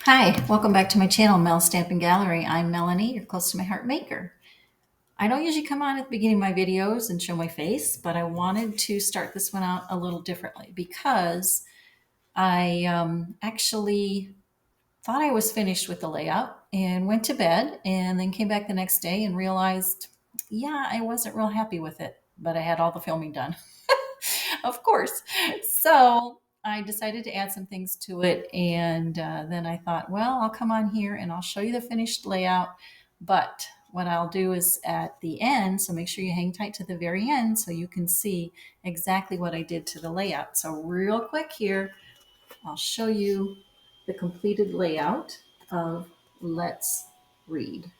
Hi, welcome back to my channel, Mel Stampin' Gallery. I'm Melanie, your close to my heart maker. I don't usually come on at the beginning of my videos and show my face, but I wanted to start this one out a little differently because I actually thought I was finished with the layout and went to bed and then came back the next day and realized, yeah, I wasn't real happy with it, but I had all the filming done. Of course. So I decided to add some things to it. And then I thought, well, I'll come on here and I'll show you the finished layout. But what I'll do is at the end, so make sure you hang tight to the very end so you can see exactly what I did to the layout. So real quick here, I'll show you the completed layout of Let's Read.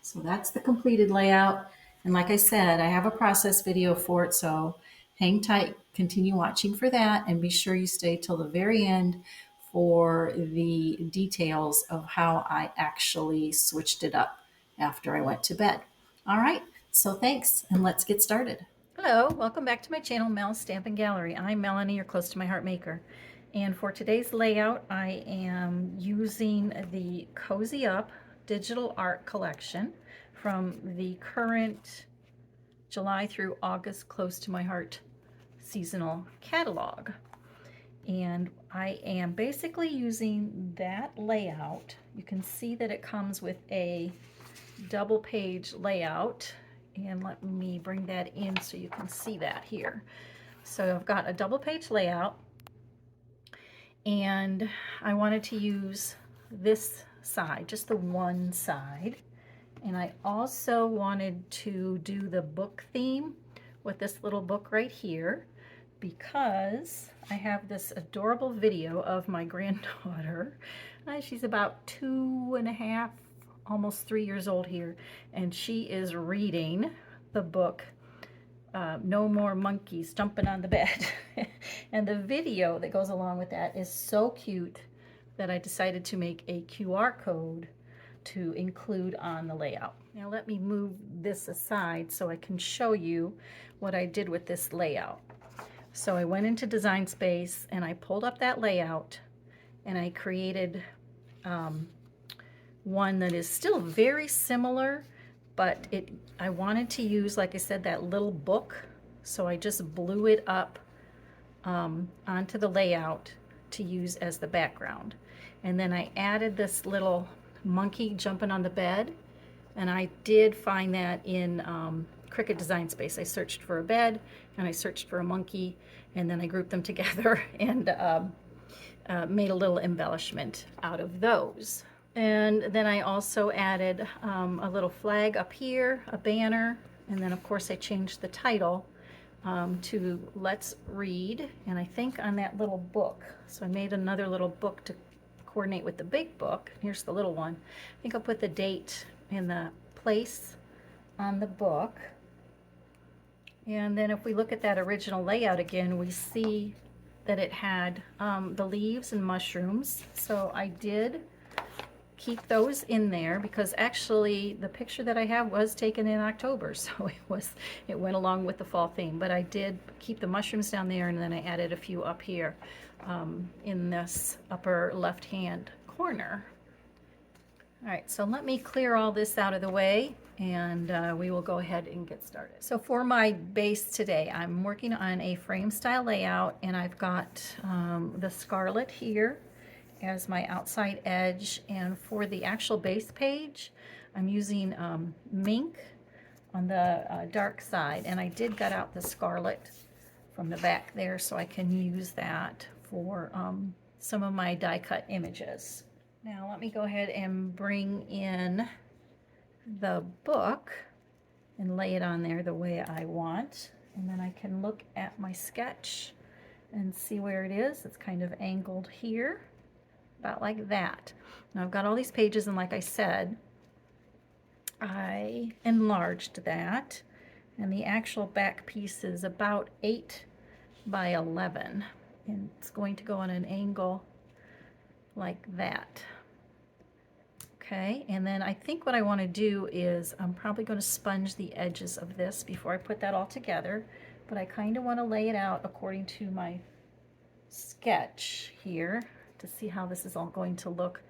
So that's the completed layout. And like I said, I have a process video for it. So hang tight, continue watching for that, and be sure you stay till the very end for the details of how I actually switched it up after I went to bed. All right, so thanks, and let's get started. Hello, welcome back to my channel, Mel's Stampin' Gallery. I'm Melanie, your close to my heart maker. And for today's layout, I am using the Cozy Up digital art collection from the current July through August Close to My Heart seasonal catalog. And I am basically using that layout. You can see that it comes with a double page layout, and let me bring that in so you can see that here. So I've got a double page layout, and I wanted to use this side, just the one side. And I also wanted to do the book theme with this little book right here because I have this adorable video of my granddaughter. She's about 2.5, almost 3 years old here, and she is reading the book No More Monkeys Jumping on the Bed. And the video that goes along with that is so cute that I decided to make a QR code to include on the layout. Now let me move this aside so I can show you what I did with this layout. So I went into Design Space and I pulled up that layout and I created one that is still very similar, but I wanted to use, like I said, that little book. So I just blew it up onto the layout to use as the background. And then I added this little monkey jumping on the bed, and I did find that in Cricut Design Space. I searched for a bed and I searched for a monkey, and then I grouped them together and made a little embellishment out of those. And then I also added a little flag up here, a banner, and then of course I changed the title to Let's Read, and I think on that little book. So I made another little book to coordinate with the big book. Here's the little one. I think I'll put the date and the place on the book. And then if we look at that original layout again, we see that it had the leaves and mushrooms. So I did keep those in there because actually the picture that I have was taken in October, so it went along with the fall theme. But I did keep the mushrooms down there, and then I added a few up here in this upper left hand corner. All right, so let me clear all this out of the way, and we will go ahead and get started. So for my base today, I'm working on a frame style layout, and I've got the scarlet here as my outside edge, and for the actual base page I'm using mink on the dark side, and I did gut out the scarlet from the back there so I can use that for some of my die cut images. Now let me go ahead and bring in the book and lay it on there the way I want, and then I can look at my sketch and see where it is. It's kind of angled here, about like that. Now I've got all these pages, and like I said, I enlarged that, and the actual back piece is about 8 by 11, and it's going to go on an angle like that. Okay, and then I think what I want to do is I'm probably going to sponge the edges of this before I put that all together, but I kind of want to lay it out according to my sketch here to see how this is all going to look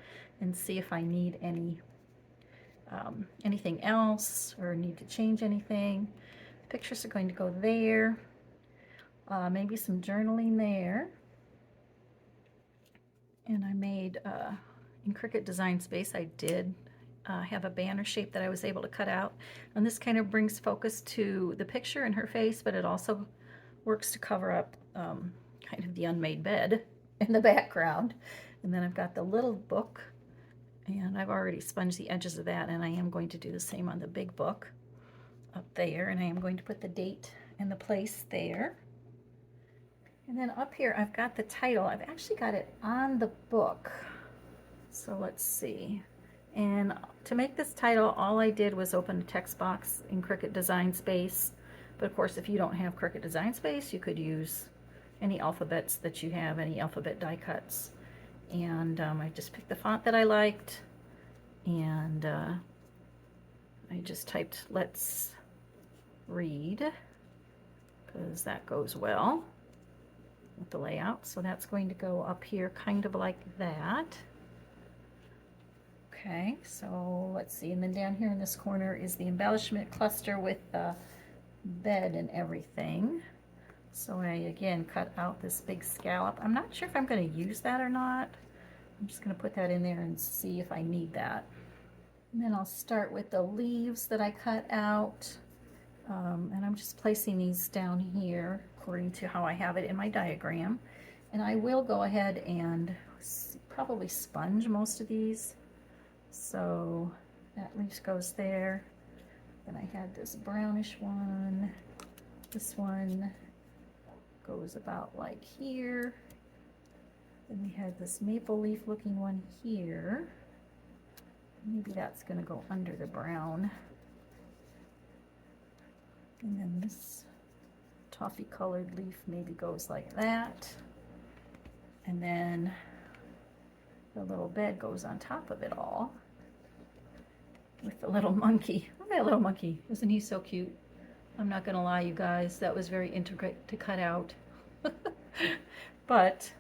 and see if I need anything else or need to change anything. Pictures are going to go there. Maybe some journaling there. And I made, in Cricut Design Space, I did have a banner shape that I was able to cut out. And this kind of brings focus to the picture and her face, but it also works to cover up kind of the unmade bed in the background. And then I've got the little book, and I've already sponged the edges of that, and I am going to do the same on the big book up there, and I am going to put the date and the place there. And then up here I've got the title. I've actually got it on the book. So let's see. And to make this title, all I did was open a text box in Cricut Design Space. But of course, if you don't have Cricut Design Space, you could use any alphabets that you have, any alphabet die cuts. And I just picked the font that I liked, and I just typed "Let's Read" because that goes well with the layout. So that's going to go up here kind of like that. Okay, so let's see, and then down here in this corner is the embellishment cluster with the bed and everything. So I again cut out this big scallop. I'm not sure if I'm going to use that or not. I'm just going to put that in there and see if I need that. And then I'll start with the leaves that I cut out. And I'm just placing these down here according to how I have it in my diagram. And I will go ahead and probably sponge most of these. So that leaf goes there. Then I had this brownish one. This one goes about like here. Then we had this maple leaf looking one here. Maybe that's going to go under the brown. And then this toffee colored leaf maybe goes like that. And then the little bed goes on top of it all with the little monkey. Look at that little monkey. Isn't he so cute? I'm not gonna lie, you guys, that was very intricate to cut out. But,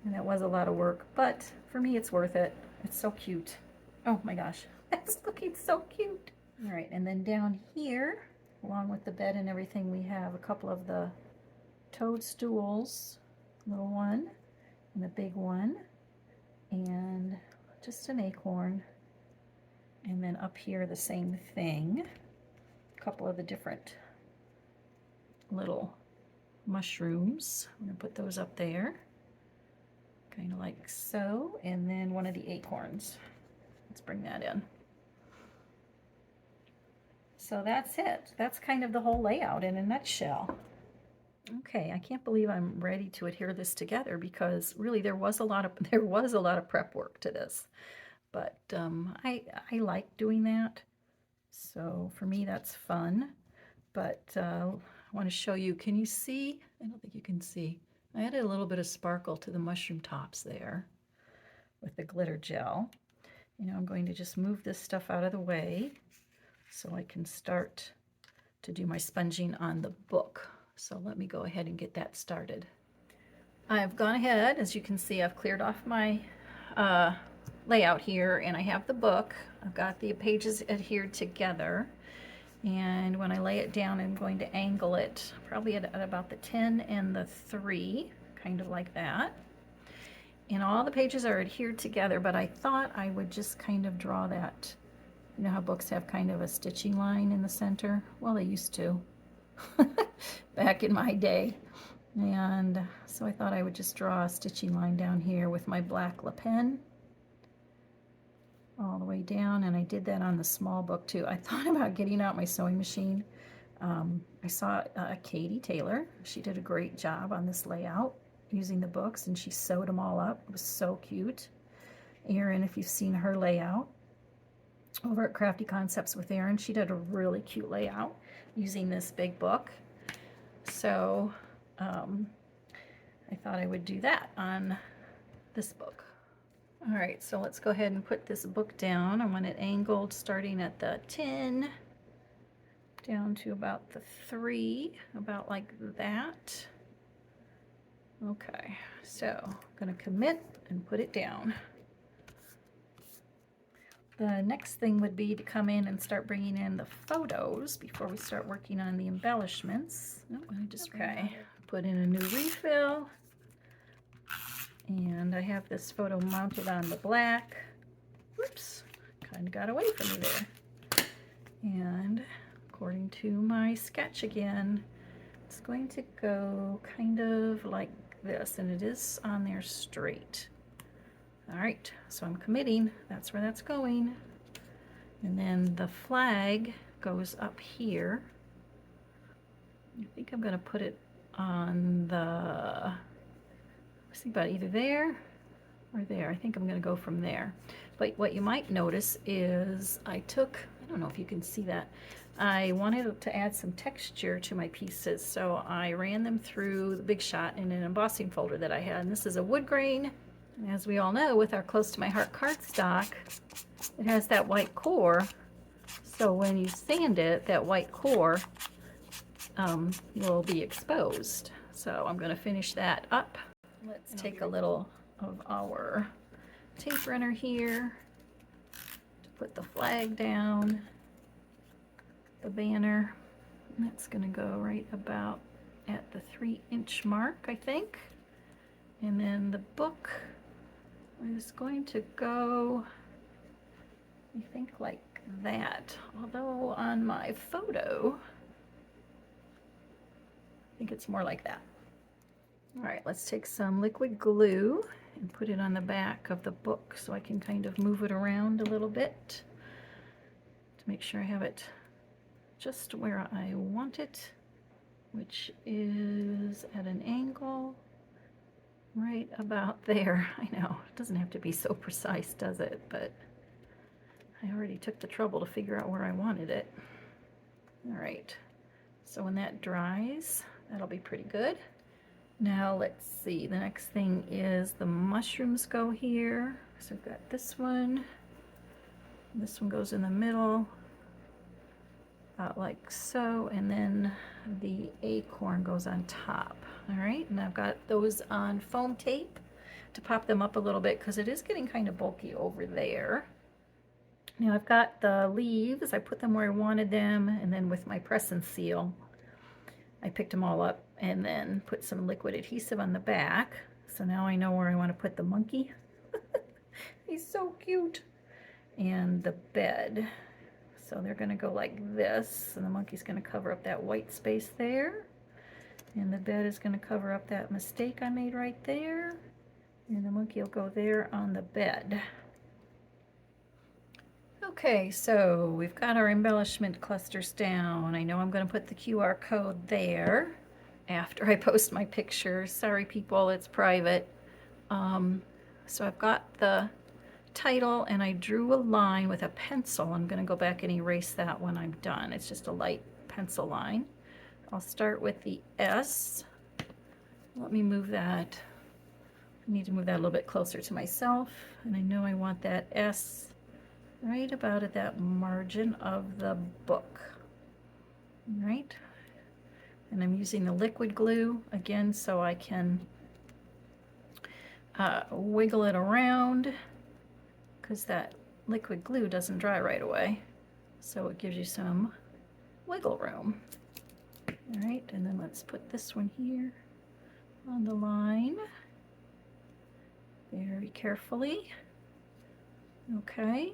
and that was a lot of work, but for me it's worth it. It's so cute. Oh my gosh, that's looking so cute. All right, and then down here, along with the bed and everything, we have a couple of the toadstools, little one and a big one, and just an acorn. And then up here, the same thing. A couple of the different little mushrooms. I'm gonna put those up there, kind of like so. And then one of the acorns. Let's bring that in. So that's it. That's kind of the whole layout in a nutshell. Okay, I can't believe I'm ready to adhere this together because really there was a lot of prep work to this. But I like doing that, so for me that's fun. But I want to show you, can you see? I don't think you can see. I added a little bit of sparkle to the mushroom tops there with the glitter gel. You know, I'm going to just move this stuff out of the way so I can start to do my sponging on the book. So let me go ahead and get that started. I've gone ahead, as you can see, I've cleared off my layout here, and I have the book. I've got the pages adhered together, and when I lay it down, I'm going to angle it probably at about the 10 and the 3, kind of like that. And all the pages are adhered together, but I thought I would just kind of draw that, you know how books have kind of a stitching line in the center? Well, they used to back in my day. And so I thought I would just draw a stitching line down here with my black Le Pen all the way down, and I did that on the small book too. I thought about getting out my sewing machine. I saw Katie Taylor. She did a great job on this layout using the books, and she sewed them all up. It was so cute. Erin, if you've seen her layout over at Crafty Concepts with Erin, she did a really cute layout using this big book. So I thought I would do that on this book. All right, so let's go ahead and put this book down. I want it angled starting at the 10 down to about the 3, about like that. Okay, so I'm gonna commit and put it down. The next thing would be to come in and start bringing in the photos before we start working on the embellishments. Oh, I just put in a new refill, and I have this photo mounted on the black. Whoops, kind of got away from me there. And according to my sketch again, it's going to go kind of like this, and it is on there straight. All right, so I'm committing, that's where that's going. And then the flag goes up here. I think I'm gonna put it on the, see about either there or there. I think I'm gonna go from there. But what you might notice is I don't know if you can see that, I wanted to add some texture to my pieces, so I ran them through the Big Shot in an embossing folder that I had. And this is a wood grain. As we all know, with our Close to My Heart cardstock, it has that white core. So when you sand it, that white core will be exposed. So I'm going to finish that up. Let's take a little of our tape runner here to put the flag down, the banner. And that's going to go right about at the 3-inch mark, I think. And then the book is going to go, I think, like that. Although on my photo, I think it's more like that. All right, let's take some liquid glue and put it on the back of the book so I can kind of move it around a little bit to make sure I have it just where I want it, which is at an angle right about there. I know, it doesn't have to be so precise, does it? But I already took the trouble to figure out where I wanted it. All right, so when that dries, that'll be pretty good. Now let's see, the next thing is the mushrooms go here. So I've got this one goes in the middle, about like so, and then the acorn goes on top. All right, and I've got those on foam tape to pop them up a little bit because it is getting kind of bulky over there. Now I've got the leaves, I put them where I wanted them, and then with my press and seal, I picked them all up and then put some liquid adhesive on the back. So now I know where I want to put the monkey. He's so cute. And the bed. So they're going to go like this, and the monkey's going to cover up that white space there. And the bed is going to cover up that mistake I made right there. And the monkey will go there on the bed. Okay, so we've got our embellishment clusters down. I know I'm going to put the QR code there after I post my picture. Sorry people, it's private. So I've got the title, and I drew a line with a pencil. I'm going to go back and erase that when I'm done. It's just a light pencil line. I'll start with the S. Let me move that. I need to move that a little bit closer to myself, and I know I want that S right about at that margin of the book. All right, and I'm using the liquid glue again so I can wiggle it around, because that liquid glue doesn't dry right away, so it gives you some wiggle room. All right, and then let's put this one here on the line very carefully. Okay,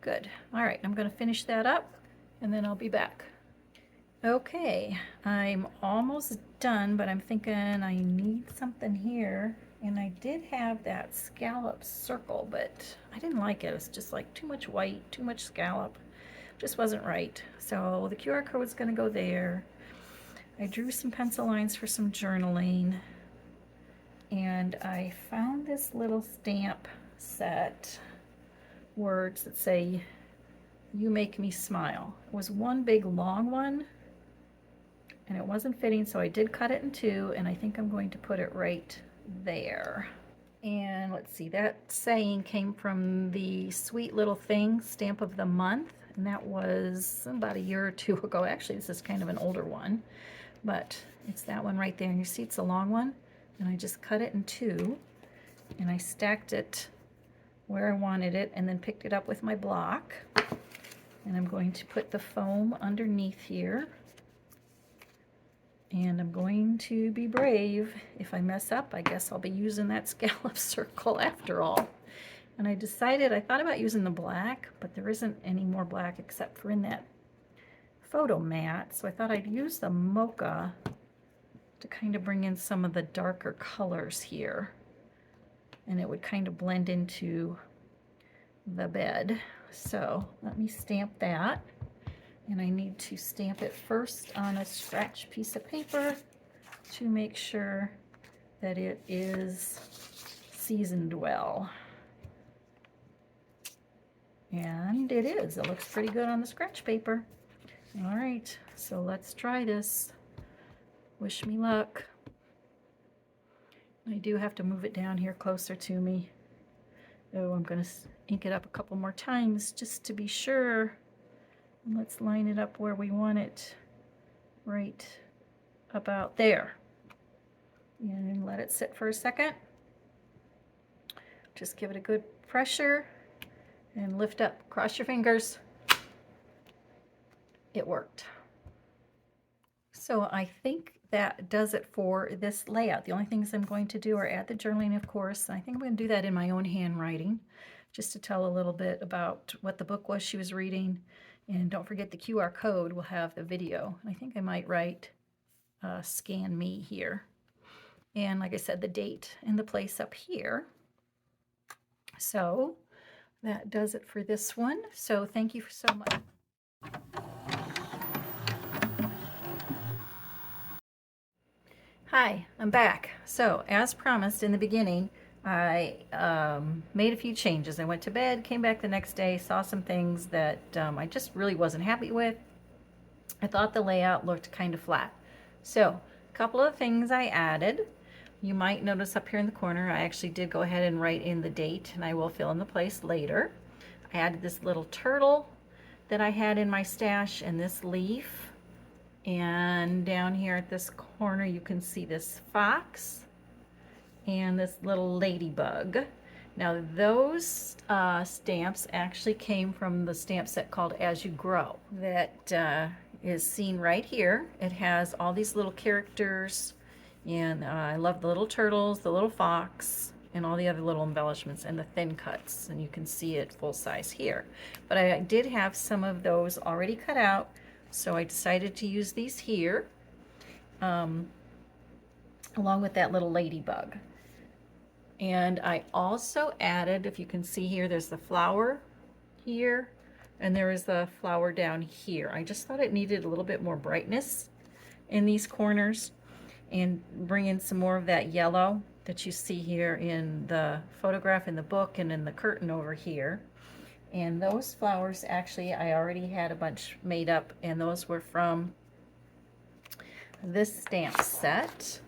good. All right, I'm going to finish that up and then I'll be back. Okay, I'm almost done, but I'm thinking I need something here. And I did have that scallop circle, but I didn't like it. It's just like too much white, too much scallop. Just wasn't right. So the QR code is going to go there. I drew some pencil lines for some journaling. And I found this little stamp set, words that say, "You make me smile." It was one big long one, and it wasn't fitting, so I did cut it in two, and I think I'm going to put it right there. And let's see, that saying came from the Sweet Little Thing Stamp of the Month, and that was about a year or two ago. Actually, this is kind of an older one, but It's that one right there. And you see it's a long one. And I just cut it in two. And I stacked it where I wanted it and then picked it up with my block. And I'm going to put the foam underneath here. And I'm going to be brave. If I mess up, I guess I'll be using that scallop circle after all. And I decided, I thought about using the black, but there isn't any more black except for in that photo mat. So I thought I'd use the mocha to kind of bring in some of the darker colors here. And it would kind of blend into the bed. So let me stamp that. And I need to stamp it first on a scratch piece of paper to make sure that it is seasoned well. And it is. It looks pretty good on the scratch paper. All right, so let's try this. Wish me luck. I do have to move it down here closer to me. Oh, I'm going to ink it up a couple more times just to be sure. And let's line it up where we want it, right about there. And let it sit for a second. Just give it a good pressure and lift up. Cross your fingers. It worked. So I think that does it for this layout. The only things I'm going to do are add the journaling, of course. I think I'm going to do that in my own handwriting, just to tell a little bit about what the book was she was reading. And don't forget the QR code will have the video. I think I might write scan me here. And like I said, the date and the place up here. So that does it for this one. So thank you so much. Hi, I'm back. So as promised in the beginning, I made a few changes. I went to bed, came back the next day, saw some things that I just really wasn't happy with. I thought the layout looked kind of flat. So a couple of things I added. You might notice up here in the corner, I actually did go ahead and write in the date, and I will fill in the place later. I added this little turtle that I had in my stash and this leaf. And down here at this corner, you can see this fox and this little ladybug. Now those stamps actually came from the stamp set called As You Grow that is seen right here. It has all these little characters, and I love the little turtles, the little fox, and all the other little embellishments and the thin cuts, and you can see it full size here. But I did have some of those already cut out, so I decided to use these here along with that little ladybug. And I also added, if you can see here, there's the flower here and there is the flower down here. I just thought it needed a little bit more brightness in these corners and bring in some more of that yellow that you see here in the photograph in the book and in the curtain over here. And those flowers, actually, I already had a bunch made up, and those were from this stamp set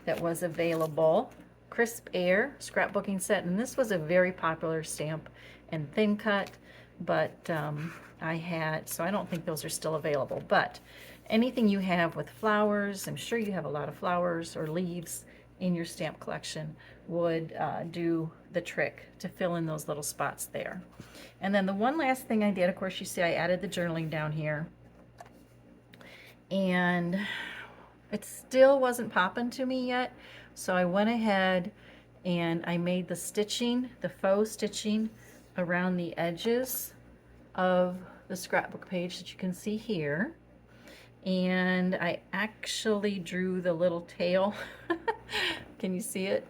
that was available, Crisp Air scrapbooking set. And this was a very popular stamp and thin cut, but I had, so I don't think those are still available. But anything you have with flowers, I'm sure you have a lot of flowers or leaves in your stamp collection, would do the trick to fill in those little spots there. And then the one last thing I did, of course, you see I added the journaling down here, and it still wasn't popping to me yet, so I went ahead and I made the stitching, the faux stitching around the edges of the scrapbook page that you can see here. And I actually drew the little tail can you see it,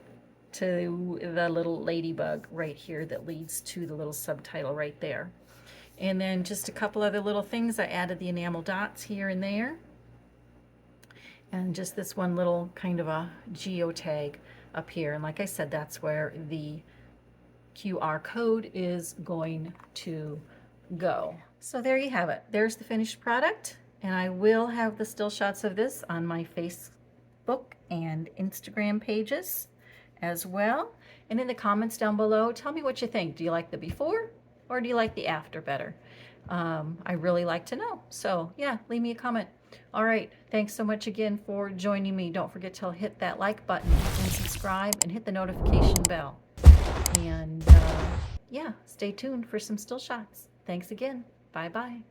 to the little ladybug right here that leads to the little subtitle right there. And then just a couple other little things. I added the enamel dots here and there, and just this one little kind of a geotag up here. And like I said, that's where the QR code is going to go. So there you have it. There's the finished product. And I will have the still shots of this on my Facebook and Instagram pages as well. And in the comments down below, tell me what you think. Do you like the before or do you like the after better? I really like to know. So yeah, leave me a comment. All right, thanks so much again for joining me. Don't forget to hit that like button and subscribe and hit the notification bell. And yeah, stay tuned for some still shots. Thanks again. Bye-bye.